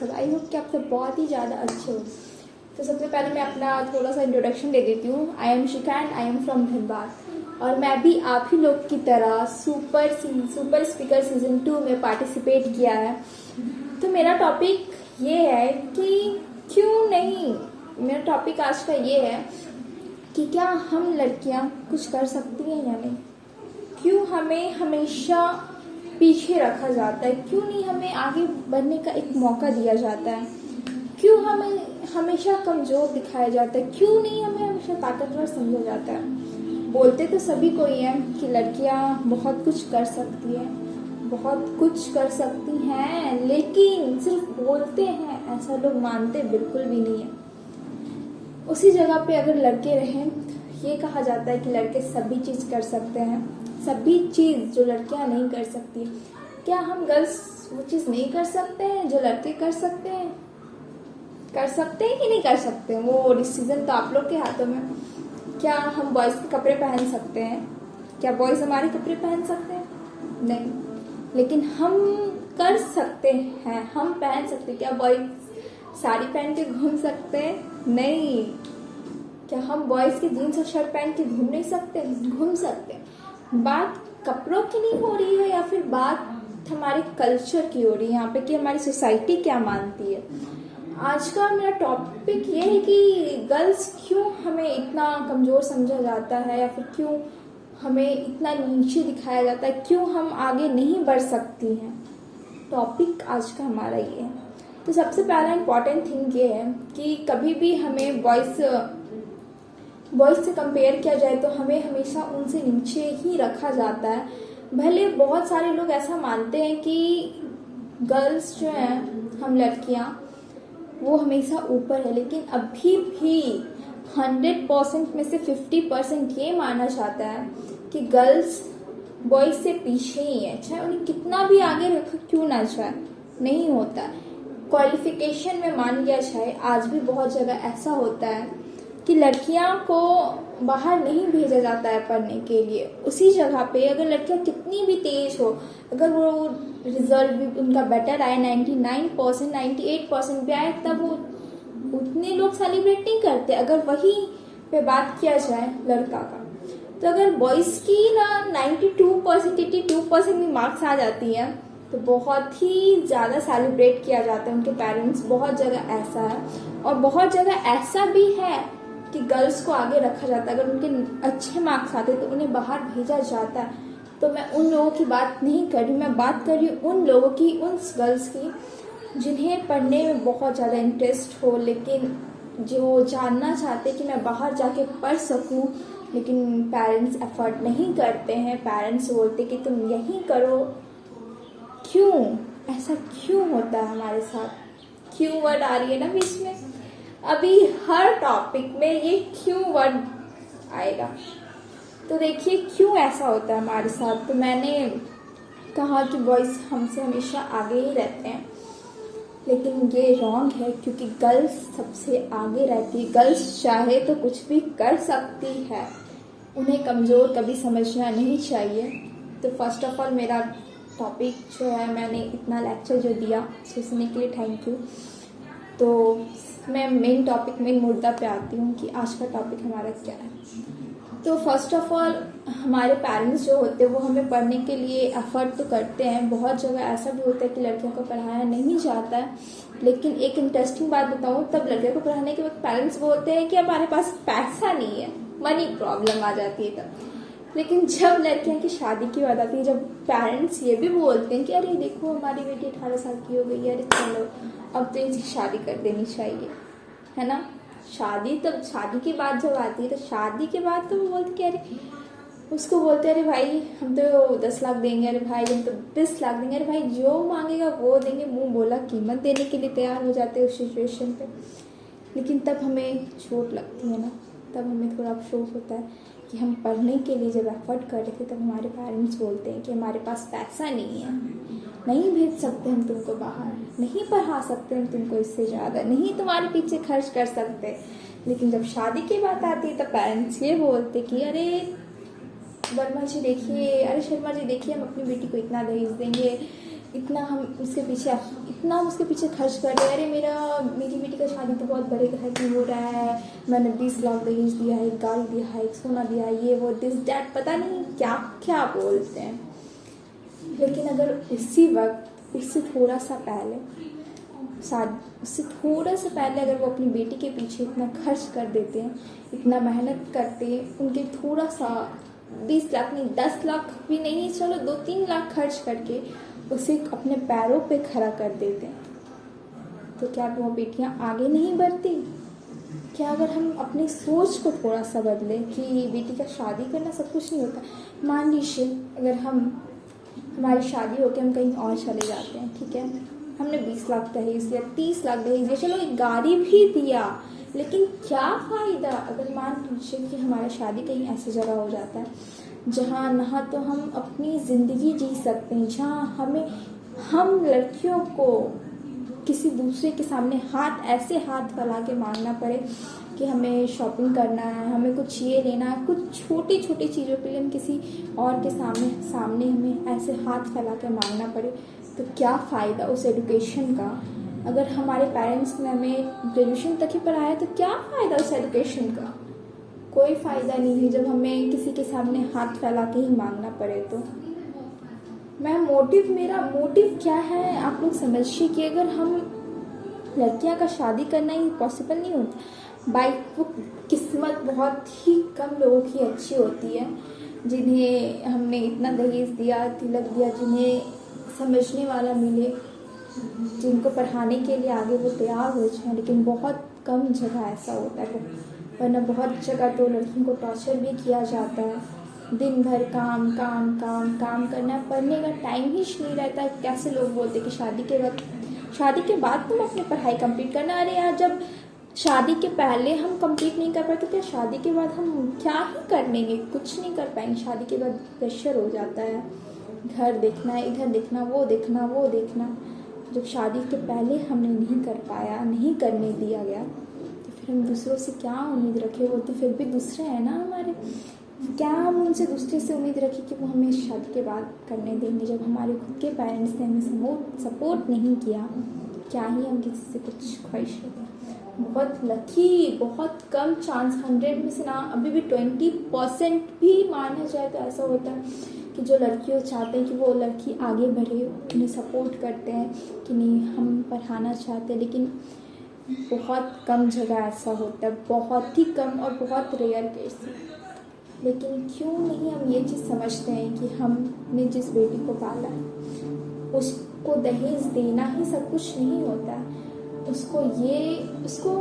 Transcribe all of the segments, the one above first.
सब। I hope कि आप सब बहुत ही ज़्यादा अच्छे हो। तो सबसे पहले मैं अपना थोड़ा सा इंट्रोडक्शन दे देती हूँ। I am Shikha and I am from Dhanbad और मैं भी आप ही लोग की तरह सुपर स्पीकर सीजन 2 में पार्टिसिपेट किया है। तो मेरा टॉपिक ये है कि क्यों नहीं, मेरा टॉपिक आज का ये है कि क्या हम लड़कियां कुछ कर सकती हैं या नहीं। क्यों हमें हमेशा पीछे रखा जाता है, क्यों नहीं हमें आगे बढ़ने का एक मौका दिया जाता है, क्यों हमें हमेशा कमज़ोर दिखाया जाता है, क्यों नहीं हमें हमेशा ताकतवर समझा जाता है। बोलते तो सभी को ही है कि लड़कियां बहुत कुछ कर सकती हैं, बहुत कुछ कर सकती हैं, लेकिन सिर्फ बोलते हैं, ऐसा लोग मानते बिल्कुल भी नहीं है। उसी जगह पे अगर लड़के रहें, ये कहा जाता है कि लड़के सभी चीज़ कर सकते हैं, सभी चीज़ जो लड़कियां नहीं कर सकती। क्या हम गर्ल्स वो चीज़ नहीं कर सकते हैं जो लड़के कर सकते हैं? कर सकते हैं कि नहीं कर सकते हैं, वो डिसीजन तो आप लोग के हाथों में। क्या हम बॉयज़ के कपड़े पहन सकते हैं? क्या बॉयज़ हमारे कपड़े पहन सकते हैं? नहीं, लेकिन हम कर सकते हैं, हम पहन सकते हैं। क्या बॉयज़ साड़ी पहन के घूम सकते हैं? नहीं। क्या हम बॉयज़ के जीन्स और शर्ट पहन के घूम नहीं सकते? घूम सकते हैं। बात कपड़ों की नहीं हो रही है या फिर बात हमारे कल्चर की हो रही है यहाँ पे कि हमारी सोसाइटी क्या मानती है। आज का मेरा टॉपिक ये है कि गर्ल्स क्यों हमें इतना कमज़ोर समझा जाता है या फिर क्यों हमें इतना नीचे दिखाया जाता है, क्यों हम आगे नहीं बढ़ सकती हैं। टॉपिक आज का हमारा ये है। तो सबसे पहला इम्पॉर्टेंट थिंग ये है कि कभी भी हमें बॉयज़ से कंपेयर किया जाए तो हमें हमेशा उनसे नीचे ही रखा जाता है। भले बहुत सारे लोग ऐसा मानते हैं कि गर्ल्स जो हैं, हम लड़कियां, वो हमेशा ऊपर है, लेकिन अभी भी 100% में से 50% ये माना जाता है कि गर्ल्स बॉयज़ से पीछे ही है, चाहे उन्हें कितना भी आगे रखा क्यों ना जाए, नहीं होता। क्वालिफिकेशन में मान लिया जाए, आज भी बहुत जगह ऐसा होता है कि लड़कियां को बाहर नहीं भेजा जाता है पढ़ने के लिए। उसी जगह पे अगर लड़कियां कितनी भी तेज हो, अगर वो रिजल्ट भी उनका बेटर आए, 99%, 98% भी आए, तब वो उतने लोग सेलिब्रेट नहीं करते। अगर वही पे बात किया जाए लड़का का, तो अगर बॉयज़ की ना 92%, 82% भी मार्क्स आ जाती हैं तो बहुत ही ज़्यादा सेलिब्रेट किया जाता है उनके पेरेंट्स। बहुत जगह ऐसा है और बहुत जगह ऐसा भी है कि गर्ल्स को आगे रखा जाता है। अगर उनके अच्छे मार्क्स आते तो उन्हें बाहर भेजा जाता है। तो मैं उन लोगों की बात नहीं कर रही, मैं बात कर रही हूँ उन लोगों की, उन गर्ल्स की जिन्हें पढ़ने में बहुत ज़्यादा इंटरेस्ट हो, लेकिन जो जानना चाहते कि मैं बाहर जाके पढ़ सकूँ, लेकिन पेरेंट्स एफर्ट नहीं करते हैं। पेरेंट्स बोलते कि तुम यहीं करो। क्यों ऐसा क्यों होता है हमारे साथ? क्यों वर्ड आ रही है ना बीच में, अभी हर टॉपिक में ये क्यों वर्ड आएगा। तो देखिए क्यों ऐसा होता है हमारे साथ। तो मैंने कहा कि बॉयज़ हमसे हमेशा आगे ही रहते हैं, लेकिन ये रॉन्ग है, क्योंकि गर्ल्स सबसे आगे रहती है। गर्ल्स चाहे तो कुछ भी कर सकती है, उन्हें कमज़ोर कभी समझना नहीं चाहिए। तो फर्स्ट ऑफ ऑल मेरा टॉपिक जो है, मैंने इतना लेक्चर जो दिया उसको सुनने के लिए थैंक यू। तो मैं मेन टॉपिक, मेन मुद्दा पे आती हूँ कि आज का टॉपिक हमारा क्या है। तो फर्स्ट ऑफ ऑल हमारे पेरेंट्स जो होते हैं वो हमें पढ़ने के लिए एफर्ट तो करते हैं। बहुत जगह ऐसा भी होता है कि लड़कियों को पढ़ाया नहीं जाता है, लेकिन एक इंटरेस्टिंग बात बताऊँ, तब लड़कियों को पढ़ाने के वक्त पेरेंट्स बोलते हैं कि हमारे पास पैसा नहीं है, मनी प्रॉब्लम आ जाती है तब। लेकिन जब लड़कियों की शादी की बात आती है, जब पेरेंट्स ये भी बोलते हैं कि अरे देखो हमारी बेटी 18 साल की हो गई है, अरे चलो अब तो इनकी शादी कर देनी चाहिए, है ना। शादी, तब शादी की बात जब आती है तो शादी के बाद तो वो बोलते कि अरे, उसको बोलते हैं अरे भाई हम तो 10 लाख देंगे, अरे भाई हम तो 20 लाख देंगे, अरे भाई जो मांगेगा वो देंगे, मुंह बोला कीमत देने के लिए तैयार हो जाते हैं उस सिचुएशन पे। लेकिन तब हमें चोट लगती है ना, तब हमें थोड़ा अफसोस होता है कि हम पढ़ने के लिए जब एफर्ट कर रहे थे तब हमारे पेरेंट्स बोलते हैं कि हमारे पास पैसा नहीं है, नहीं भेज सकते हम तुमको बाहर, नहीं पढ़ा सकते हम तुमको इससे ज़्यादा, नहीं तुम्हारे पीछे खर्च कर सकते। लेकिन जब शादी की बात आती है तब पेरेंट्स ये बोलते कि अरे वर्मा जी देखिए, अरे शर्मा जी देखिए, हम अपनी बेटी को इतना दहेज देंगे, इतना हम उसके पीछे खर्च कर रहे हैं। अरे मेरी बेटी का शादी तो बहुत बड़े घर में हो रहा है, मैंने 20 लाख दहेज दिया है, एक गाड़ी दिया है, एक सोना दिया है, ये वो दिस डैट, पता नहीं क्या क्या बोलते हैं। लेकिन अगर उसी वक्त उससे थोड़ा सा पहले अगर वो अपनी बेटी के पीछे इतना खर्च कर देते हैं, इतना मेहनत करते हैं, उनके थोड़ा सा 20 लाख नहीं, 10 लाख भी नहीं, चलो 2-3 लाख खर्च करके उसे अपने पैरों पे खड़ा कर देते हैं, तो क्या वो बेटियां आगे नहीं बढ़ती? क्या अगर हम अपनी सोच को थोड़ा सा बदलें कि बेटी का शादी करना सब कुछ नहीं होता। मान लीजिए अगर हमारी शादी होकर हम कहीं और चले जाते हैं, ठीक है, हमने 20 लाख दहेज दिया, 30 लाख दहेज दिया, चलो एक गाड़ी भी दिया, लेकिन क्या फ़ायदा अगर मान लीजिए कि हमारा शादी कहीं ऐसी जगह हो जाता है जहाँ ना तो हम अपनी ज़िंदगी जी सकते हैं, जहाँ हम लड़कियों को किसी दूसरे के सामने ऐसे हाथ फैला के मांगना पड़े कि हमें शॉपिंग करना है, हमें कुछ ये लेना है, कुछ छोटी छोटी चीज़ों के लिए हम किसी और के सामने हमें ऐसे हाथ फैला के मांगना पड़े, तो क्या फ़ायदा उस एजुकेशन का? अगर हमारे पेरेंट्स ने हमें ग्रेजुएशन तक ही पढ़ाया तो क्या फ़ायदा उस एजुकेशन का? कोई फ़ायदा नहीं है जब हमें किसी के सामने हाथ फैला के ही मांगना पड़े। तो मेरा मोटिव क्या है आप लोग समझिए कि अगर हम लड़कियां का शादी करना ही पॉसिबल नहीं होता, वो किस्मत बहुत ही कम लोगों की अच्छी होती है जिन्हें हमने इतना दहेज दिया, तिलक दिया, जिन्हें समझने वाला मिले, जिनको पढ़ाने के लिए आगे वो तैयार हो जाए, लेकिन बहुत कम जगह ऐसा होता है। वरना बहुत जगह तो लड़कियों को टॉर्चर भी किया जाता है, दिन भर काम काम काम काम करना, पढ़ने का टाइम ही नहीं रहता। कैसे लोग बोलते कि शादी के बाद तुम अपनी पढ़ाई कंप्लीट करना। अरे यार, जब शादी के पहले हम कंप्लीट नहीं कर पाते, क्या शादी के बाद हम क्या ही कर लेंगे? कुछ नहीं कर पाएंगे। शादी के बाद प्रेशर हो जाता है, घर देखना है, इधर देखना, वो देखना। जब शादी के पहले हमने नहीं कर पाया, नहीं करने दिया गया, तो फिर हम दूसरों से क्या उम्मीद रखे? वो तो फिर भी दूसरे हैं ना हमारे, क्या हम उनसे दूसरे से उम्मीद रखें कि वो हमें शादी के बाद करने देंगे, जब हमारे खुद के पेरेंट्स ने हमें सपोर्ट नहीं किया? क्या ही हम किसी से कुछ ख्वाहिश रखें? बहुत लकी, बहुत कम चांस, 100 में से ना अभी भी 20% भी माना जाए तो ऐसा होता है कि जो लड़कियों चाहते हैं कि वो लड़की आगे बढ़े, उन्हें सपोर्ट करते हैं कि नहीं हम पढ़ाना चाहते हैं, लेकिन बहुत कम जगह ऐसा होता है, बहुत ही कम और बहुत रेयर केस है। लेकिन क्यों नहीं हम ये चीज़ समझते हैं कि हमने जिस बेटी को पाला है उसको दहेज देना ही सब कुछ नहीं होता है, उसको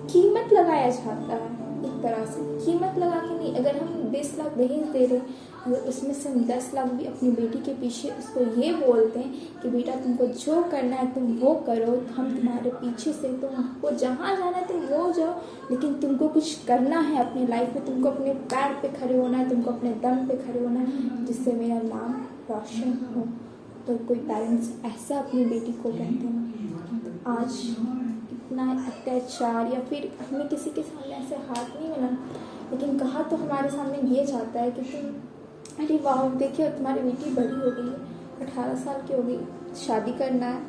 कीमत लगाया जाता है। एक तरह से कीमत लगा के नहीं, अगर हम 20 लाख दहेज दे रहे हैं, अगर उसमें से हम 10 लाख भी अपनी बेटी के पीछे उसको ये बोलते हैं कि बेटा तुमको जो करना है तुम वो करो, हम तुम्हारे पीछे से, तुमको जहाँ जाना है तुम वो जाओ, लेकिन तुमको कुछ करना है अपनी लाइफ में, तुमको अपने पैर पे खड़े होना है, तुमको अपने दम पे खड़े होना है, जिससे मेरा नाम रोशन हो। तो कोई पेरेंट्स ऐसा अपनी बेटी को कहते हैं। तो आज इतना अत्याचार, या फिर हमें किसी के सामने ऐसे हाथ नहीं मिला, लेकिन कहा तो हमारे सामने ये जाता है कि तुम, अरे वाह देखिए तुम्हारी बेटी बड़ी हो गई है, 18 साल की हो गई, शादी करना है।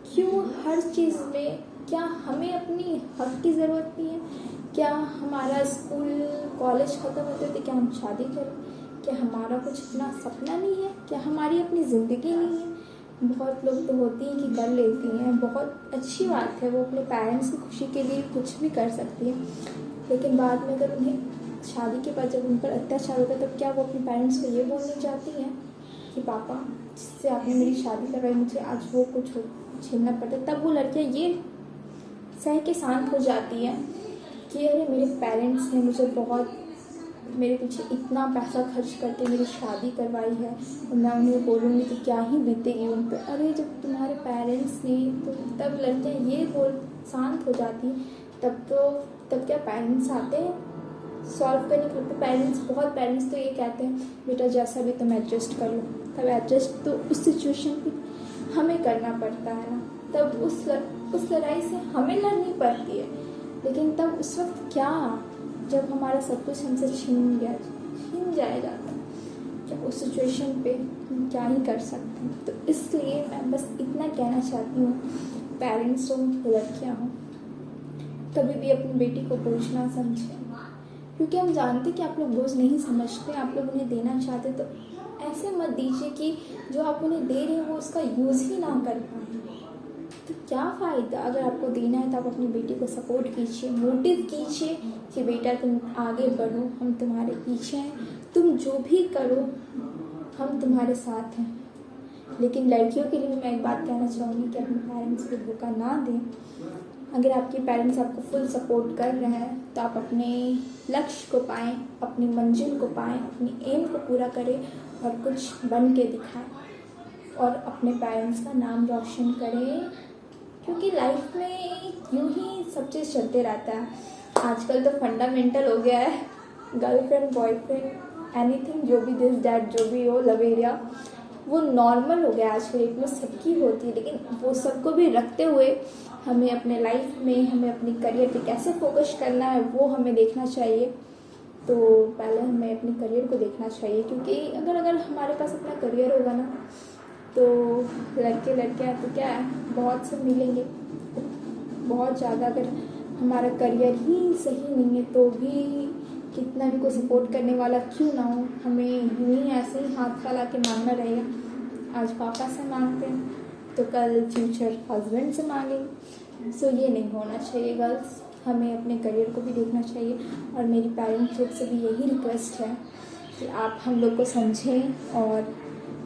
क्यों हर चीज़ में? क्या हमें अपनी हक की ज़रूरत नहीं है? क्या हमारा स्कूल कॉलेज ख़त्म होते थे क्या हम शादी करें? क्या हमारा कुछ अपना सपना नहीं है? क्या हमारी अपनी ज़िंदगी नहीं है? बहुत लोग तो होती हैं कि कर लेती हैं, बहुत अच्छी बात है, वो अपने पेरेंट्स की खुशी के लिए कुछ भी कर सकती है, लेकिन बाद में अगर उन्हें शादी के बाद जब उन पर अत्याचार होता है तब क्या वो अपने पेरेंट्स को ये बोलना चाहती हैं कि पापा जिससे आपने मेरी शादी करवाई मुझे आज वो कुछ झेलना पड़ता? तब वो लड़कियाँ ये सह के शांत हो जाती हैं कि अरे मेरे पेरेंट्स ने मुझे बहुत मेरे पीछे इतना पैसा खर्च करके मेरी शादी करवाई है, और मैं उन्हें बोलूँगी तो क्या ही बीतेगी उन पर। अरे जब तुम्हारे पेरेंट्स ने, तो तब लड़कियाँ ये बोल शांत हो जाती, तब क्या पेरेंट्स आते हैं सॉल्व करने के लिए? बहुत पेरेंट्स तो ये कहते हैं बेटा जैसा भी तुम एडजस्ट कर लो। तब एडजस्ट तो उस सिचुएशन पे हमें करना पड़ता है ना, तब उस लड़ाई से हमें लड़नी पड़ती है। लेकिन तब उस वक्त क्या, जब हमारा सब कुछ हमसे छीन जाया जाता है, क्या उस सिचुएशन पे हम क्या ही कर सकते हैं। तो इसलिए मैं बस इतना कहना चाहती हूँ, पेरेंट्स हो, लड़कियाँ हों, कभी भी अपनी बेटी को बोझ ना समझें, क्योंकि हम जानते कि आप लोग बोझ नहीं समझते, आप लोग उन्हें देना चाहते, तो ऐसे मत दीजिए कि जो आप उन्हें दे रहे हैं वो उसका यूज़ ही ना कर पाए। तो क्या फ़ायदा? अगर आपको देना है तो आप अपनी बेटी को सपोर्ट कीजिए, मोटिव कीजिए कि बेटा तुम आगे बढ़ो, हम तुम्हारे पीछे हैं, तुम जो भी करो हम तुम्हारे साथ हैं। लेकिन लड़कियों के लिए मैं एक बात कहना चाहूँगी कि अपने पेरेंट्स को धोखा ना दें। अगर आपके पेरेंट्स आपको फुल सपोर्ट कर रहे हैं तो आप अपने लक्ष्य को पाएं, अपनी मंजिल को पाएं, अपनी एम को पूरा करें और कुछ बन के दिखाएं और अपने पेरेंट्स का नाम रोशन करें, क्योंकि लाइफ में यूं ही सब चीज़ चलते रहता है। आजकल तो फंडामेंटल हो गया है, गर्लफ्रेंड बॉयफ्रेंड एनीथिंग, जो भी दिस डैट जो भी हो, लव एरिया, वो नॉर्मल हो गया आज के डेट में, सबकी होती है। लेकिन वो सबको भी रखते हुए हमें अपने लाइफ में, हमें अपने करियर पे कैसे फोकस करना है वो हमें देखना चाहिए। तो पहले हमें अपने करियर को देखना चाहिए, क्योंकि अगर हमारे पास अपना करियर होगा ना तो लड़के लड़कियाँ तो क्या है, बहुत से मिलेंगे, बहुत ज़्यादा। अगर हमारा करियर ही सही नहीं है तो भी कितना भी कोई सपोर्ट करने वाला क्यों ना हो, हमें यूँ ही ऐसे ही हाथ फैला के मांगना रहेगा। आज पापा से मांगते हैं तो कल फ्यूचर हस्बैंड से मांगेंगे। सो ये नहीं होना चाहिए गर्ल्स, हमें अपने करियर को भी देखना चाहिए। और मेरी पेरेंट्स लोग से भी यही रिक्वेस्ट है कि आप हम लोग को समझें, और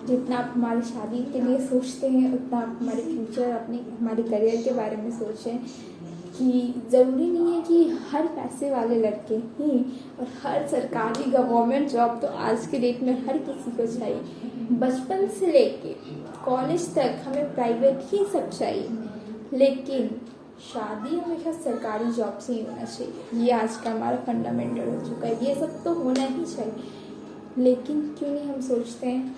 जितना आप हमारी शादी के लिए सोचते हैं उतना आप हमारे फ्यूचर, हमारे करियर के बारे में सोचें। कि ज़रूरी नहीं है कि हर पैसे वाले लड़के ही और हर सरकारी गवर्नमेंट जॉब तो आज के डेट में हर किसी को चाहिए। बचपन से लेके कॉलेज तक हमें प्राइवेट ही सब चाहिए, लेकिन शादी हमेशा सरकारी जॉब से ही होना चाहिए। ये आज का हमारा फंडामेंटल हो चुका है, ये सब तो होना ही चाहिए। लेकिन क्यों नहीं हम सोचते हैं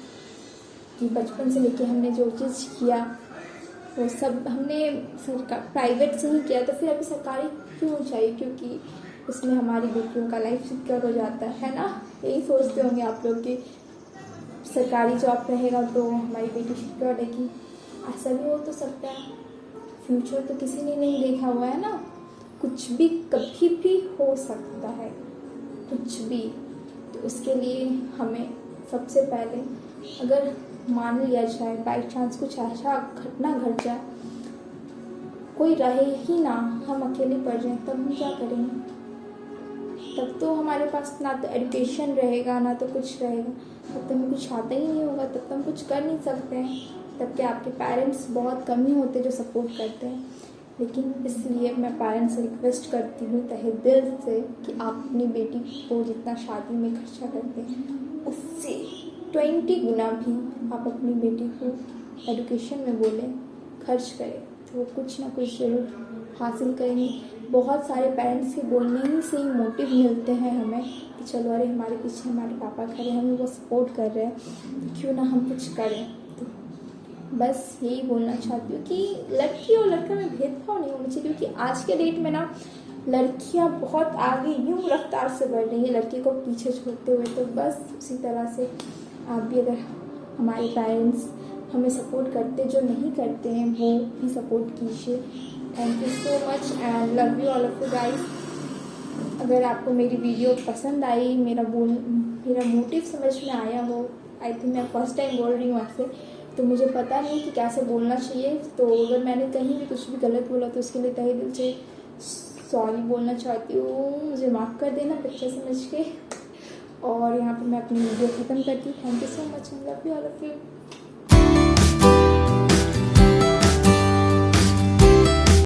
कि बचपन से लेके हमने जो चीज़ किया वो सब हमने प्राइवेट से ही किया, तो फिर अभी सरकारी क्यों चाहिए? क्योंकि उसमें हमारी बेटियों का लाइफ सिक्योर हो जाता है ना। यही सोचते होंगे आप लोग कि सरकारी जॉब रहेगा तो हमारी बेटी सिक्योर रहेगी। ऐसा भी हो तो सकता है, फ्यूचर तो किसी ने नहीं देखा हुआ है ना, कुछ भी कभी भी हो सकता है, कुछ भी। तो उसके लिए हमें सबसे पहले, अगर मान लिया जाए बाई चांस कुछ ऐसा घटना घट जाए, कोई रहे ही ना, हम अकेले पड़ जाएं, तब हम क्या करेंगे? तब तो हमारे पास ना तो एजुकेशन रहेगा ना तो कुछ रहेगा, तब तो हमें कुछ आता ही नहीं होगा, तब तो हम कुछ कर नहीं सकते हैं। तब क्या आपके पेरेंट्स बहुत कम ही होते जो सपोर्ट करते हैं। लेकिन इसलिए मैं पेरेंट्स से रिक्वेस्ट करती हूँ तहे दिल से कि आप अपनी बेटी को जितना शादी में खर्चा करते हैं उससे 20 गुना भी आप अपनी बेटी को एजुकेशन में बोलें, खर्च करें, तो वो कुछ ना कुछ ज़रूर हासिल करेंगे। बहुत सारे पेरेंट्स के बोलने ही से ही मोटिव मिलते हैं हमें कि चलो अरे हमारे पीछे हमारे पापा खड़े, हमें वो सपोर्ट कर रहे हैं, क्यों ना हम कुछ करें। तो बस यही बोलना चाहती हूँ कि लड़की और लड़का में भेदभाव नहीं होना चाहिए, क्योंकि आज के डेट में ना लड़कियाँ बहुत आगे यूँ रफ्तार से बढ़ रही हैं लड़की को पीछे छोड़ते हुए। तो बस उसी तरह से आप भी, अगर हमारे पेरेंट्स हमें सपोर्ट करते, जो नहीं करते हैं वो भी सपोर्ट कीजिए। Thank you so much and love you all of you guys. अगर आपको मेरी वीडियो पसंद आई, मेरा मोटिव समझ में आया हो, आई थिंक मैं फर्स्ट टाइम बोल रही हूँ आपसे, तो मुझे पता नहीं कि कैसे बोलना चाहिए। तो अगर मैंने कहीं भी कुछ भी गलत बोला तो उसके लिए तहे दिल से सॉरी बोलना चाहती हूँ, मुझे माफ़ कर देना बच्चा समझ के। और यहाँ पर मैं अपनी वीडियो ख़त्म करती हूँ। Thank you so much and love you all of you.